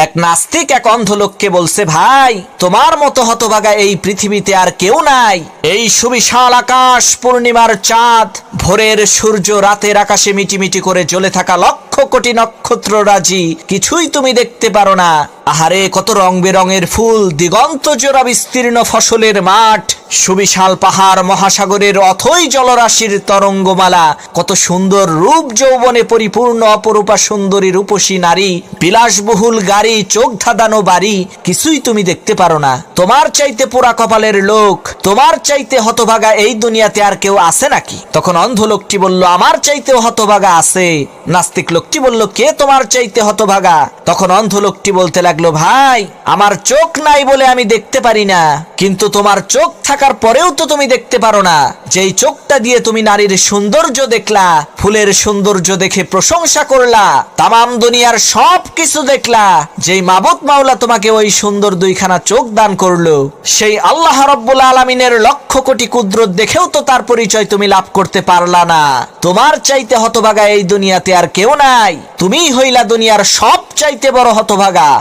এক নাস্তিক এক অন্ধ লোককে বলছে, ভাই তোমার মতো হতভাগা এই পৃথিবীতে আর কেউ নাই। এই সুবিশাল আকাশ, পূর্ণিমার চাঁদ, ভোরের সূর্য, রাতের আকাশে মিটিমিটি করে জ্বলে থাকা লক্ষ কোটি নক্ষত্র রাজি, কিছুই তুমি দেখতে পারো না। আহারে কত রং বেরঙের ফুল, দিগন্ত জোড়া বিস্তীর্ণ ফসলের মাঠ, সুবিশাল পাহাড়, মহাসাগরের অথই জলরাশির তরঙ্গমালা, কত সুন্দর রূপ যৌবনে পরিপূর্ণ অপরূপা সুন্দরী রূপসী নারী, বিলাসবহুল গাড়ি, চোখ ধাঁধানো বাড়ি, কিছুই তুমি দেখতে পারো না। তোমার চাইতে পোড়া কপালের লোক, তোমার চাইতে হতভাগা এই দুনিয়াতে আর কেউ আছে নাকি? তখন অন্ধ লোকটি বলল, আমার চাইতেও হতভাগা আছে। নাস্তিক লোকটি বলল, কে তোমার চাইতে হতভাগা? তখন অন্ধ লোকটি বলতে লাগলো, ভাই আমার চোখ নাই বলে আমি দেখতে পারি না, কিন্তু তোমার চোখ থাকার পরেও তো তুমি দেখতে পারো না। যেই চোখটা দিয়ে তুমি নারীর সৌন্দর্য দেখলা, ফুলের সৌন্দর্য দেখে প্রশংসা করলা, তামাম দুনিয়ার সব কিছু দেখলা, যেই মাবুদ মাওলা তোমাকে ওই সুন্দর দুইখানা চোখ দান করলো, সেই আল্লাহ রাব্বুল আলামিনের লক্ষ কোটি কুদরত দেখেও তো তার পরিচয় তুমি লাভ করতে পারলা না। তোমার চাইতে হতভাগা এই দুনিয়াতে আর কেউ নাই, তুমিই হইলা দুনিয়ার সব চাইতে বড় হতভাগা।